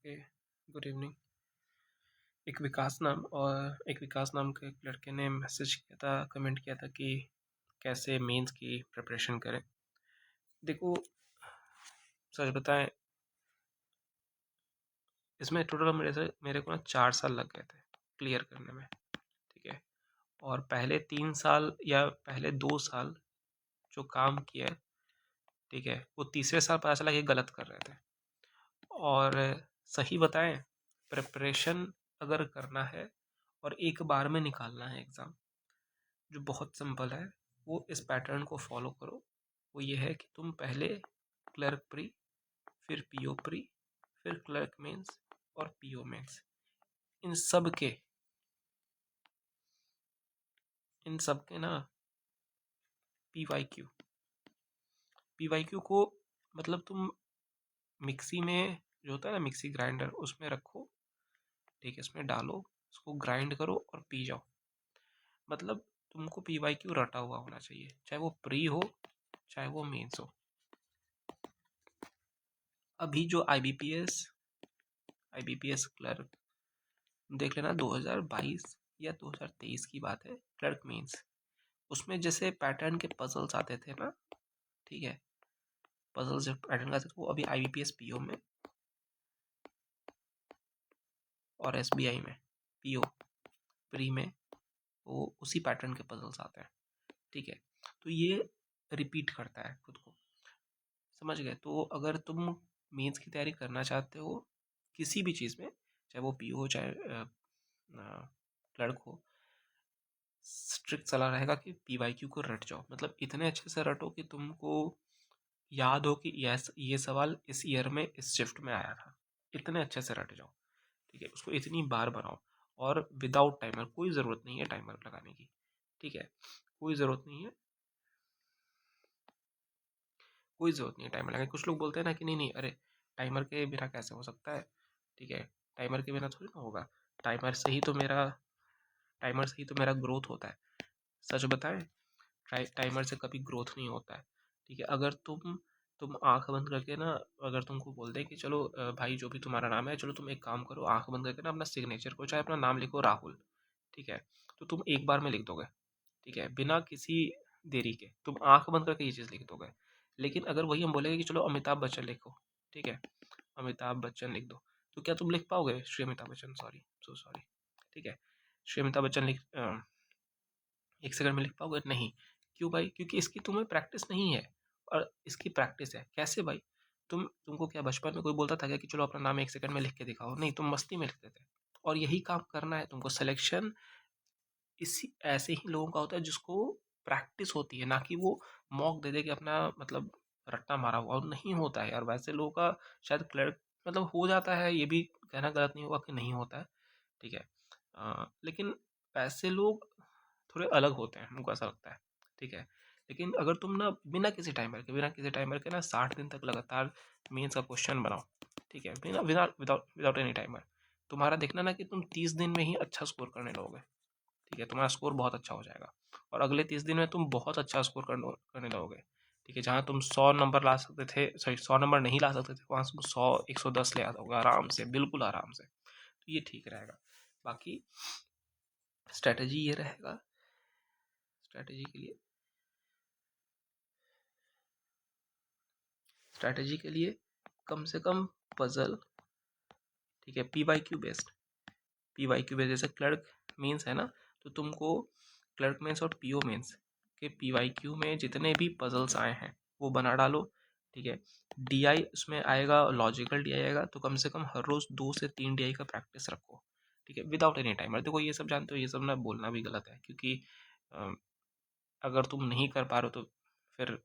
Okay, good evening. एक विकास नाम के एक लड़के ने मैसेज किया था, कमेंट किया था कि कैसे मेंस की प्रिपरेशन करें। देखो, सच बताएं, इसमें टोटल मेरे को ना 4 साल लग गए थे क्लियर करने में। ठीक है, और पहले 3 साल या पहले 2 साल जो काम किया, ठीक है, वो तीसरे साल पता चला कि गलत कर रहे थे। और सही बताएं, प्रिपरेशन अगर करना है और एक बार में निकालना है एग्ज़ाम, जो बहुत सिंपल है, वो इस पैटर्न को फॉलो करो। वो ये है कि तुम पहले क्लर्क प्री, फिर पीओ प्री, फिर क्लर्क मेंस और पीओ मेंस, इन सब के ना पीवाईक्यू पीवाईक्यू को मतलब तुम मिक्सी में, जो होता है ना मिक्सी ग्राइंडर, उसमें रखो। ठीक है, इसमें डालो, उसको ग्राइंड करो और पी जाओ। मतलब तुमको पीवाईक्यू रटा हुआ होना चाहिए, चाहे वो प्री हो चाहे वो मेंस हो। अभी जो आईबीपीएस क्लर्क देख लेना, 2022 या 2023 की बात है, क्लर्क मेंस, उसमें जैसे पैटर्न के पजल्स आते थे ना, ठीक है, पजल्स जब पैटर्न आते थे, वो अभी आईबीपीएस पीओ में और एसबीआई में पीओ प्री में वो उसी पैटर्न के पजल्स आते हैं। ठीक है, तो ये रिपीट करता है खुद को, समझ गए? तो अगर तुम मेंस की तैयारी करना चाहते हो किसी भी चीज़ में, चाहे वो पीओ हो चाहे क्लर्क हो, स्ट्रिक्ट सलाह रहेगा कि पीवाईक्यू को रट जाओ। मतलब इतने अच्छे से रटो कि तुमको याद हो कि यस, ये सवाल इस ईयर में इस शिफ्ट में आया था। इतने अच्छे से रट जाओ। ठीक है, उसको इतनी बार बनाओ, और विदाउट टाइमर। कोई ज़रूरत नहीं है टाइमर लगाने की। ठीक है, कोई ज़रूरत नहीं है, कोई ज़रूरत नहीं है टाइमर लगाने की। कुछ लोग बोलते हैं ना कि नहीं नहीं, अरे टाइमर के बिना कैसे हो सकता है। ठीक है, टाइमर के बिना थोड़ी ना होगा। टाइमर से ही तो मेरा टाइमर से ही तो मेरा ग्रोथ होता है। सच बताएं, टाइमर से कभी ग्रोथ नहीं होता है। ठीक है, अगर तुम आंख बंद करके ना, अगर तुमको बोल दे कि चलो भाई जो भी तुम्हारा नाम है, चलो तुम एक काम करो, आंख बंद करके ना अपना सिग्नेचर को, चाहे अपना नाम लिखो राहुल। ठीक है, तो तुम एक बार में लिख दोगे। ठीक है, बिना किसी देरी के तुम आंख बंद करके ये चीज़ लिख दोगे। लेकिन अगर वही हम बोलेंगे कि चलो अमिताभ बच्चन लिखो, ठीक है, अमिताभ बच्चन लिख दो, तो क्या तुम लिख पाओगे? Shri Amitabh Bachchan, sorry, so sorry. ठीक है, श्री अमिताभ बच्चन एक सेकंड में लिख पाओगे? नहीं। क्यों भाई? क्योंकि इसकी तुम्हें प्रैक्टिस नहीं है, और इसकी प्रैक्टिस है। कैसे भाई? तुमको क्या बचपन में कोई बोलता था क्या कि चलो अपना नाम 1 सेकंड में लिख के दिखाओ? नहीं, तुम मस्ती में लिखते थे। और यही काम करना है तुमको। सिलेक्शन इसी ऐसे ही लोगों का होता है जिसको प्रैक्टिस होती है, ना कि वो मॉक दे दे के अपना मतलब रट्टा मारा हुआ। और नहीं होता है यार, वैसे लोगों का शायद क्लर्क मतलब हो जाता है, ये भी कहना गलत नहीं होगा कि नहीं होता है। ठीक है, लेकिन ऐसे लोग थोड़े अलग होते हैं, हमको ऐसा लगता है। ठीक है, लेकिन अगर तुम ना बिना किसी टाइमर के ना 60 दिन तक लगातार मेंस का क्वेश्चन बनाओ। ठीक है, बिना विदाउट विदाउट एनी टाइमर, तुम्हारा देखना ना कि तुम 30 दिन में ही अच्छा स्कोर करने लगोगे। ठीक है, तुम्हारा स्कोर बहुत अच्छा हो जाएगा, और अगले 30 दिन में तुम बहुत अच्छा स्कोर करने लगोगे। ठीक है, जहाँ तुम 100 नंबर ला सकते थे, सॉरी 100 नंबर नहीं ला सकते थे, वहाँ तुम 100 110 ले आता होगा आराम से, बिल्कुल आराम से। तो ये ठीक रहेगा। बाकी स्ट्रैटेजी ये रहेगा, स्ट्रैटेजी के लिए स्ट्रैटेजी के लिए कम से कम पजल, ठीक है, पी वाई क्यू बेस्ड जैसे क्लर्क मेंस है ना, तो तुमको क्लर्क मेंस और पीओ मेंस के पीवाईक्यू में जितने भी पजल्स आए हैं वो बना डालो। ठीक है, डीआई उसमें आएगा, लॉजिकल डीआई आएगा, तो कम से कम हर रोज़ 2 से 3 डीआई का प्रैक्टिस रखो। ठीक है, विदाउट एनी टाइमर। देखो ये सब जानते हो, ये सब ना बोलना भी गलत है, क्योंकि अ, अगर तुम नहीं कर पा रहे हो तो फिर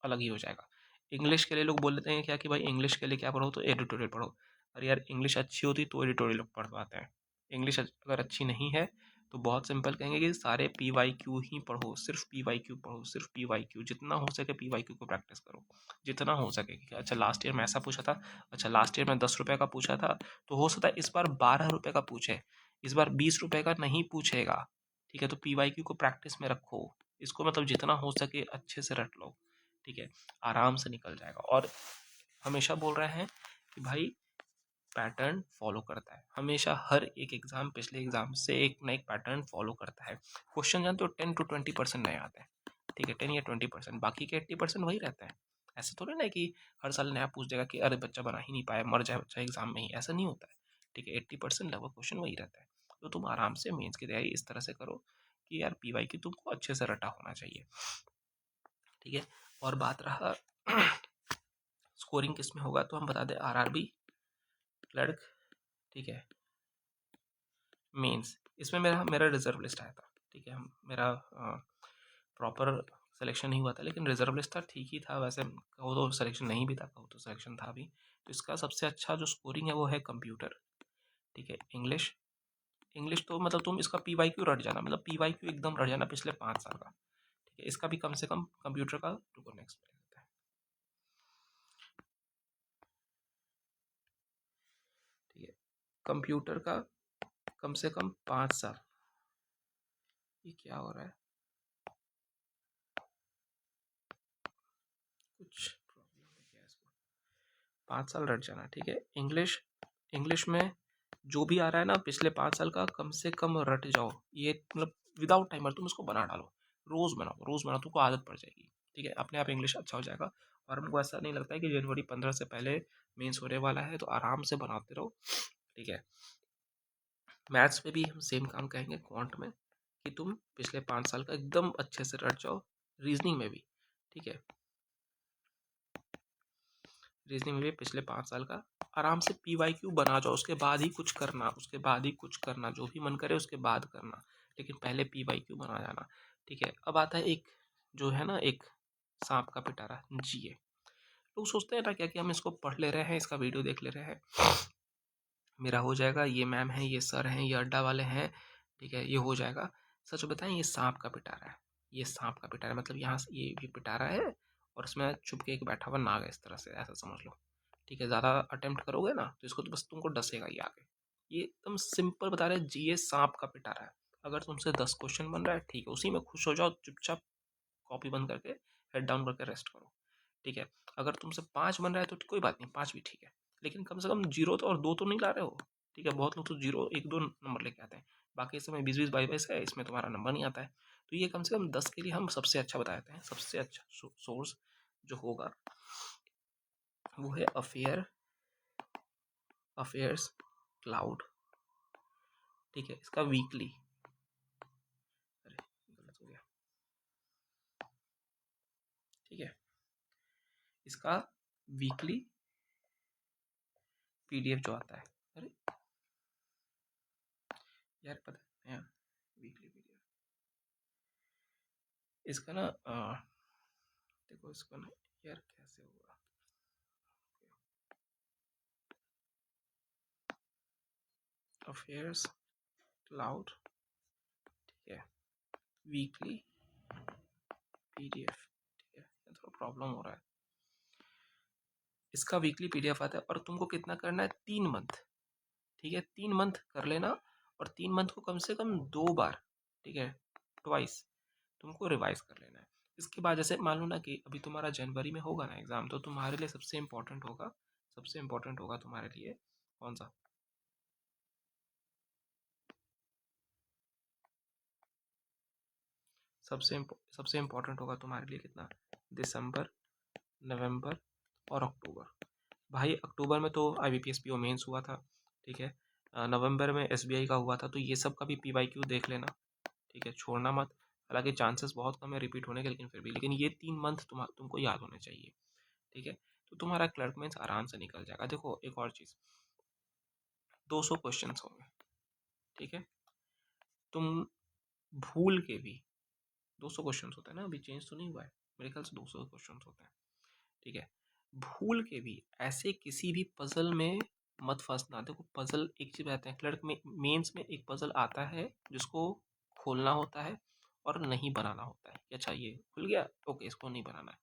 अलग ही हो जाएगा। इंग्लिश के लिए लोग बोल देते हैं क्या कि भाई इंग्लिश के लिए क्या पढ़ो, तो एडिटोरियल पढ़ो। अरे यार, इंग्लिश अच्छी होती तो एडिटोरियल लोग पढ़ पाते हैं। इंग्लिश अगर अच्छी नहीं है तो बहुत सिंपल कहेंगे कि सारे पी वाई क्यू ही पढ़ो, सिर्फ पी वाई क्यू पढ़ो, सिर्फ पी वाई क्यू। जितना हो सके पी वाई क्यू को प्रैक्टिस करो, जितना हो सके। कि अच्छा लास्ट ईयर में ऐसा पूछा था, अच्छा लास्ट ईयर में 10 रुपये का पूछा था, तो हो सकता है इस बार 12 रुपये का पूछे, इस बार 20 रुपये का नहीं पूछेगा। ठीक है, तो पी वाई क्यू को प्रैक्टिस में रखो, इसको मतलब जितना हो सके अच्छे से रट लो। ठीक है, आराम से निकल जाएगा। और हमेशा बोल रहे हैं कि भाई पैटर्न फॉलो करता है हमेशा। हर एक एग्जाम पिछले एग्जाम से एक ना एक पैटर्न फॉलो करता है। क्वेश्चन जानते हो 10 to 20% नए आते हैं, ठीक है, 10 या 20%, बाकी के 80% वही रहता है। ऐसा थोड़ी ना कि हर साल नया पूछ देगा कि अरे बच्चा बना ही नहीं पाया, मर जाए बच्चा एग्जाम में ही, ऐसा नहीं होता है। ठीक है, 80% लगभग क्वेश्चन वही रहता है। तो तुम आराम से मेंस की तैयारी इस तरह से करो कि यार पीवाई की तुमको अच्छे से रटा होना चाहिए। ठीक है, और बात रहा स्कोरिंग किस में होगा, तो हम बता दें आरआरबी, क्लर्क, ठीक है, मेंस। इसमें मेरा मेरा रिजर्व लिस्ट आया था, ठीक है, मेरा प्रॉपर सिलेक्शन नहीं हुआ था, लेकिन रिजर्व लिस्ट था, ठीक ही था वैसे, कहो तो सिलेक्शन नहीं भी था, कहो तो सिलेक्शन था भी। तो इसका सबसे अच्छा जो स्कोरिंग है वो है कंप्यूटर, ठीक है, इंग्लिश। इंग्लिश तो मतलब तुम इसका पी वाई क्यू रट जाना, मतलब पी वाई क्यू एकदम रट जाना पिछले 5 साल का, ठीक है। इसका भी कम से कम कंप्यूटर का नेक्स्ट रहता है, ठीक है, कंप्यूटर का कम से कम 5 साल। ये क्या हो रहा है, कुछ प्रॉब्लम है क्या इसको, 5 साल रट जाना, ठीक है। इंग्लिश, इंग्लिश में जो भी आ रहा है ना पिछले 5 साल का कम से कम रट जाओ। ये मतलब विदाउट टाइमर तुम इसको बना डालो, रोज बनाओ, रोज बनाओ, तुमको आदत पड़ जाएगी, ठीक है, अपने आप इंग्लिश अच्छा हो जाएगा। और हमको ऐसा नहीं लगता है कि जनवरी 15 से पहले मेंस होने वाला है, तो आराम से बनाते रहो, ठीक है। मैथ्स में भी हम सेम काम कहेंगे, क्वांट में, कि तुम पिछले 5 साल का एकदम अच्छे से रट जाओ। रीजनिंग में भी, ठीक है, रीजनिंग में भी पिछले 5 साल का आराम से पी वाई क्यू बना जाओ, उसके बाद ही कुछ करना, उसके बाद ही कुछ करना, जो भी मन करे उसके बाद करना, लेकिन पहले पी वाई क्यू बना जाना, ठीक है। अब आता है एक जो है ना एक सांप का पिटारा, जीए। लोग सोचते हैं ना क्या कि हम इसको पढ़ ले रहे हैं, इसका वीडियो देख ले रहे हैं, मेरा हो जाएगा, ये मैम है, ये सर हैं, ये अड्डा वाले हैं, ठीक है, ये हो जाएगा। सच बताएं, ये सांप का पिटारा है, ये सांप का पिटारा, मतलब यहाँ से ये पिटारा है और इसमें छुप के एक बैठा हुआ नाग है, इस तरह से ऐसा समझ लो, ठीक है। ज़्यादा अटेम्प्ट करोगे ना तो इसको तो बस तुमको डसेगा ये आगे। ये एकदम सिंपल बता रहे, जीए सांप का पिटारा है। अगर तुमसे 10 क्वेश्चन बन रहा है, ठीक है, उसी में खुश हो जाओ, चुपचाप कॉपी बंद करके हेड डाउन करके रेस्ट करो, ठीक है। अगर तुमसे 5 बन रहा है तो कोई बात नहीं, 5 भी ठीक है, लेकिन कम से कम 0 तो और 2 तो नहीं ला रहे हो, ठीक है। बहुत लोग तो 0 1 2 नंबर लेके आते हैं, बाकी समय 20 20 22 है, इसमें तुम्हारा नंबर नहीं आता है। तो ये कम से कम 10 के लिए हम सबसे अच्छा बता देते हैं। सबसे अच्छा सोर्स जो होगा वो है अफेयर्स क्लाउड, ठीक है। इसका वीकली, अरे गलत हो गया, ठीक है, इसका वीकली पीडीएफ जो आता है, अरे यार पता है, वीकली पीडीएफ इसका ना देखो इसको ना, यार कैसे होगा, अफेयर्स क्लाउड, ठीक है, वीकली पीडीएफ, ठीक है, थोड़ा प्रॉब्लम हो रहा है। इसका वीकली पीडीएफ आता है और तुमको कितना करना है, 3 मंथ, ठीक है, 3 मंथ कर लेना। और 3 मंथ को कम से कम 2 बार, ठीक है, ट्वाइस तुमको रिवाइज कर लेना है। इसके बाद जैसे मान लो ना कि अभी तुम्हारा जनवरी में होगा ना एग्जाम, तो तुम्हारे लिए सबसे इम्पोर्टेंट होगा, सबसे इम्पोर्टेंट होगा तुम्हारे लिए कौन सा, सबसे इम्पोर्टेंट होगा तुम्हारे लिए कितना, दिसंबर, नवंबर और अक्टूबर। भाई अक्टूबर में तो I B P S P O mains हुआ था, ठीक है, नवंबर में एस बी आई का हुआ था, तो ये सब का भी पी वाई क्यू देख लेना, ठीक है, छोड़ना मत। हालांकि चांसेस बहुत कम है रिपीट होने के, लेकिन फिर भी, लेकिन ये 3 मंथ तुमको याद होने चाहिए, ठीक है। तो तुम्हारा क्लर्क मेंस आराम से निकल जाएगा। देखो एक और चीज़, 200 क्वेश्चन होंगे, ठीक है, तुम भूल के भी, 200 क्वेश्चन होता है ना, अभी चेंज तो नहीं हुआ है, मेरे ख्याल से 200 क्वेश्चन होते हैं, ठीक है। भूल के भी ऐसे किसी भी पजल में मत फंसना। देखो पजल एक चीज रहते हैं, क्लर्क में मेंस में एक पजल आता है जिसको खोलना होता है और नहीं बनाना होता है कि अच्छा ये खुल गया, ओके इसको नहीं बनाना है,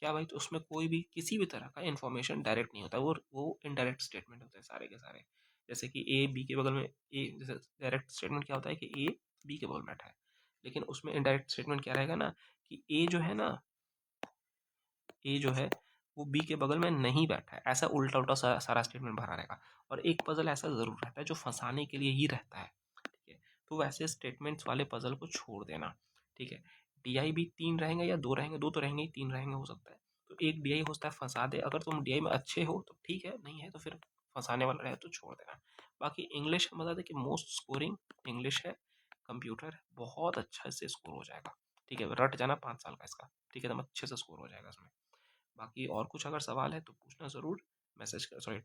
क्या भाई, तो उसमें कोई भी किसी भी तरह का इन्फॉर्मेशन डायरेक्ट नहीं होता, वो इनडायरेक्ट स्टेटमेंट होते हैं सारे के सारे। जैसे कि ए बी के बगल में, ए जैसे डायरेक्ट स्टेटमेंट क्या होता है कि ए बी के बगल में बैठा है, लेकिन उसमें इनडायरेक्ट स्टेटमेंट क्या रहेगा ना कि ए जो है ना, ए जो है वो बी के बगल में नहीं बैठा है, ऐसा उल्टा उल्टा सारा स्टेटमेंट भरा रहेगा। और एक पजल ऐसा ज़रूर रहता है जो फंसाने के लिए ही रहता है, ठीक है। तो वैसे स्टेटमेंट्स वाले पजल को छोड़ देना, ठीक है। DI भी 3 रहेंगे या 2 रहेंगे, 2 तो रहेंगे ही, 3 रहेंगे हो सकता है। तो एक DI हो सकता है फंसा दे, अगर तुम DI में अच्छे हो तो ठीक है, नहीं है तो फिर फंसाने वाला रहे तो छोड़ देना। बाकी इंग्लिश का बता दें कि मोस्ट स्कोरिंग इंग्लिश है, कंप्यूटर है, बहुत अच्छा इससे स्कोर हो जाएगा, ठीक है। रट जाना 5 साल का इसका, ठीक है, एकदम अच्छे से स्कोर हो जाएगा इसमें। बाकी और कुछ अगर सवाल है तो पूछना ज़रूर, मैसेज कर, सॉरी,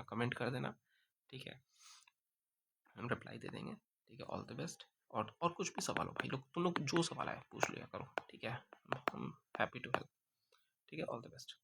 कमेंट कर देना, ठीक है, हम रिप्लाई दे देंगे, ठीक है। All the best. और कुछ भी सवाल हो भाई लोग, तुम लोग जो सवाल आए पूछ लिया करो, ठीक है, हम हैप्पी टू हेल्प, ठीक है। All the best.